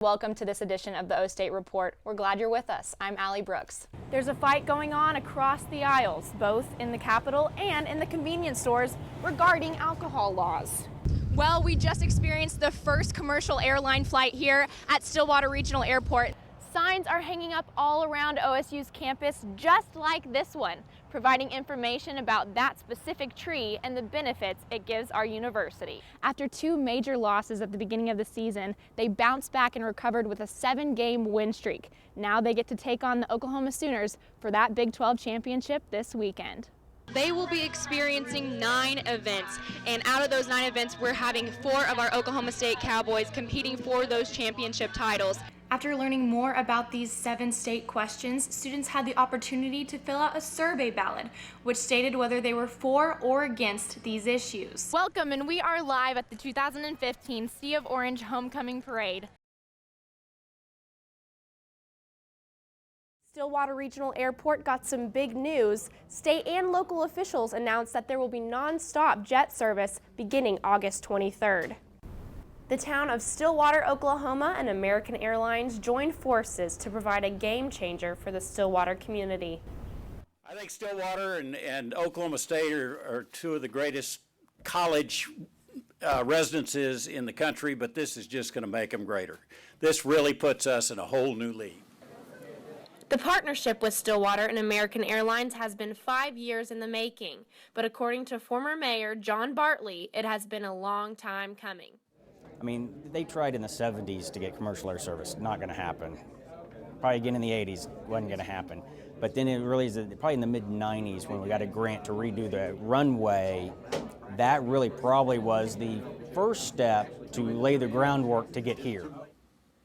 Welcome to this edition of the O-State Report. We're glad you're with us. I'm Allie Brooks. There's a fight going on across the aisles, both in the Capitol and in the convenience stores, regarding alcohol laws. Well, we just experienced the first commercial airline flight here at Stillwater Regional Airport. Signs are hanging up all around OSU's campus, just like this one, providing information about that specific tree and the benefits it gives our university. After two major losses at the beginning of the season, they bounced back and recovered with a 7-game win streak. Now they get to take on the Oklahoma Sooners for that Big 12 championship this weekend. They will be experiencing 9 events, and out of those 9 events, we're having 4 of our Oklahoma State Cowboys competing for those championship titles. After learning more about these 7 state questions, students had the opportunity to fill out a survey ballot, which stated whether they were for or against these issues. Welcome, and we are live at the 2015 Sea of Orange Homecoming Parade. Stillwater Regional Airport got some big news. State and local officials announced that there will be non-stop jet service beginning August 23rd. The town of Stillwater, Oklahoma and American Airlines joined forces to provide a game changer for the Stillwater community. I think Stillwater and Oklahoma State are two of the greatest college residences in the country, but this is just going to make them greater. This really puts us in a whole new league. The partnership with Stillwater and American Airlines has been 5 years in the making, but according to former Mayor John Bartley, it has been a long time coming. I mean, they tried in the 70s to get commercial air service. Not going to happen. Probably again in the 80s, wasn't going to happen. But then it really is probably in the mid-90s when we got a grant to redo the runway. That really probably was the first step to lay the groundwork to get here.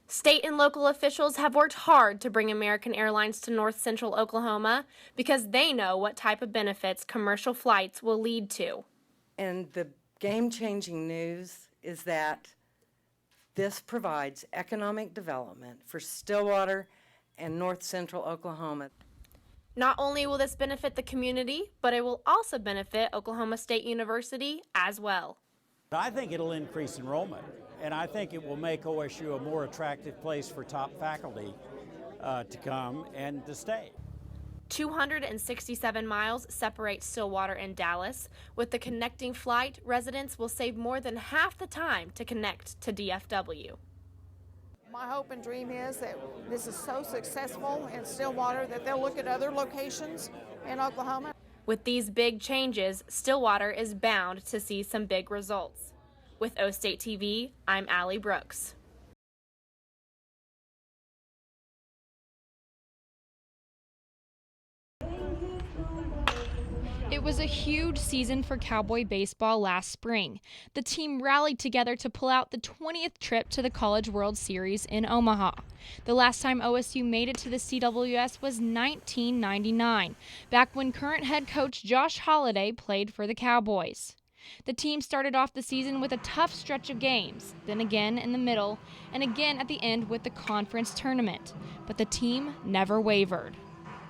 State and local officials have worked hard to bring American Airlines to North Central Oklahoma because they know what type of benefits commercial flights will lead to. And the game-changing news is that this provides economic development for Stillwater and North Central Oklahoma. Not only will this benefit the community, but it will also benefit Oklahoma State University as well. I think it'll increase enrollment, and I think it will make OSU a more attractive place for top faculty to come and to stay. 267 miles separate Stillwater and Dallas. With the connecting flight, residents will save more than half the time to connect to DFW. My hope and dream is that this is so successful in Stillwater that they'll look at other locations in Oklahoma. With these big changes, Stillwater is bound to see some big results. With O-State TV, I'm Allie Brooks. It was a huge season for Cowboy baseball last spring. The team rallied together to pull out the 20th trip to the College World Series in Omaha. The last time OSU made it to the CWS was 1999, back when current head coach Josh Holliday played for the Cowboys. The team started off the season with a tough stretch of games, then again in the middle, and again at the end with the conference tournament. But the team never wavered.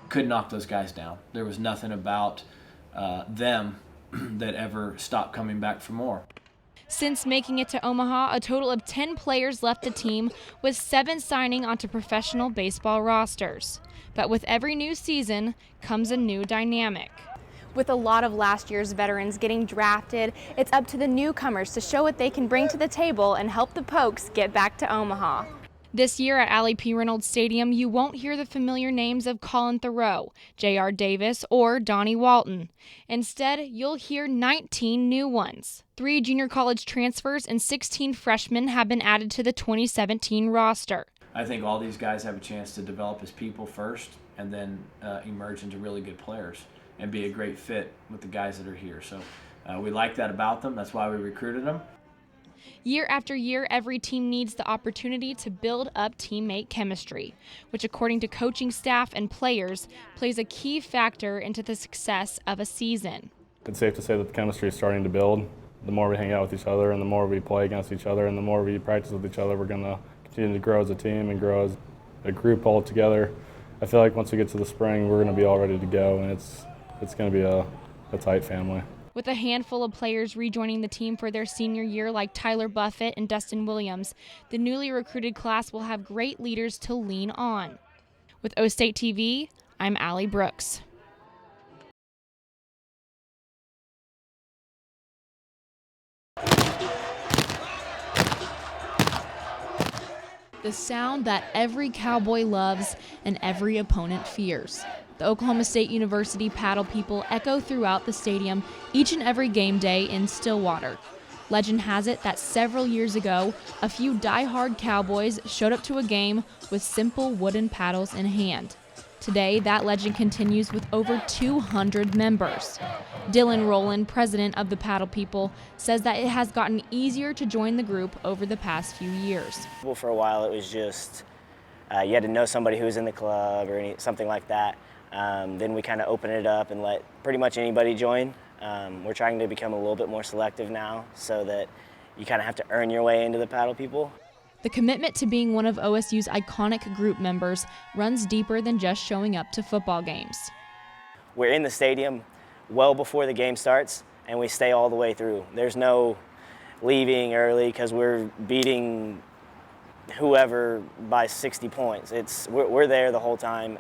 Could knock those guys down. There was nothing about them that ever stopped coming back for more. Since making it to Omaha, a total of 10 players left the team, with 7 signing onto professional baseball rosters. But with every new season comes a new dynamic. With a lot of last year's veterans getting drafted, it's up to the newcomers to show what they can bring to the table and help the Pokes get back to Omaha. This year at Allie P. Reynolds Stadium, you won't hear the familiar names of Colin Thoreau, J.R. Davis, or Donnie Walton. Instead, you'll hear 19 new ones. 3 junior college transfers and 16 freshmen have been added to the 2017 roster. I think all these guys have a chance to develop as people first and then emerge into really good players and be a great fit with the guys that are here. So we like that about them. That's why we recruited them. Year after year, every team needs the opportunity to build up teammate chemistry, which, according to coaching staff and players, plays a key factor into the success of a season. It's safe to say that the chemistry is starting to build. The more we hang out with each other and the more we play against each other and the more we practice with each other, we're going to continue to grow as a team and grow as a group all together. I feel like once we get to the spring, we're going to be all ready to go, and it's going to be a tight family. With a handful of players rejoining the team for their senior year like Tyler Buffett and Dustin Williams, the newly recruited class will have great leaders to lean on. With O State TV, I'm Allie Brooks. The sound that every Cowboy loves and every opponent fears. The Oklahoma State University paddle people echo throughout the stadium each and every game day in Stillwater. Legend has it that several years ago, a few die-hard Cowboys showed up to a game with simple wooden paddles in hand. Today, that legend continues with over 200 members. Dylan Rowland, president of the Paddle People, says that it has gotten easier to join the group over the past few years. Well, for a while, it was just you had to know somebody who was in the club or something like that. Then we kind of opened it up and let pretty much anybody join. We're trying to become a little bit more selective now so that you kind of have to earn your way into the Paddle People. The commitment to being one of OSU's iconic group members runs deeper than just showing up to football games. We're in the stadium well before the game starts, and we stay all the way through. There's no leaving early because we're beating whoever by 60 points. We're there the whole time.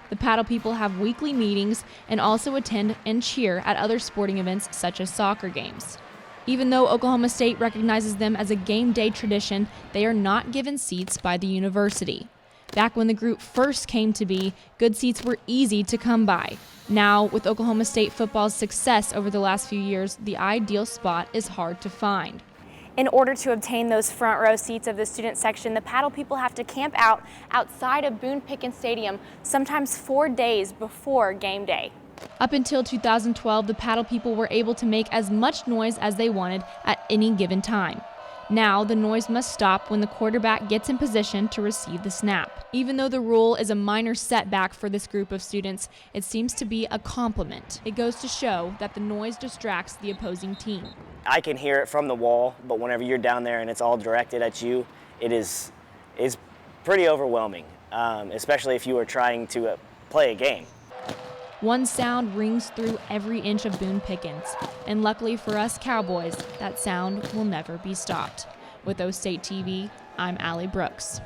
The Paddle People have weekly meetings and also attend and cheer at other sporting events such as soccer games. Even though Oklahoma State recognizes them as a game day tradition, they are not given seats by the university. Back when the group first came to be, good seats were easy to come by. Now, with Oklahoma State football's success over the last few years, the ideal spot is hard to find. In order to obtain those front row seats of the student section, the Paddle People have to camp out outside of Boone Pickens Stadium, sometimes 4 days before game day. Up until 2012, the Paddle People were able to make as much noise as they wanted at any given time. Now, the noise must stop when the quarterback gets in position to receive the snap. Even though the rule is a minor setback for this group of students, it seems to be a compliment. It goes to show that the noise distracts the opposing team. I can hear it from the wall, but whenever you're down there and it's all directed at you, it is pretty overwhelming, especially if you are trying to play a game. One sound rings through every inch of Boone Pickens, and luckily for us Cowboys, that sound will never be stopped. With O State TV, I'm Allie Brooks.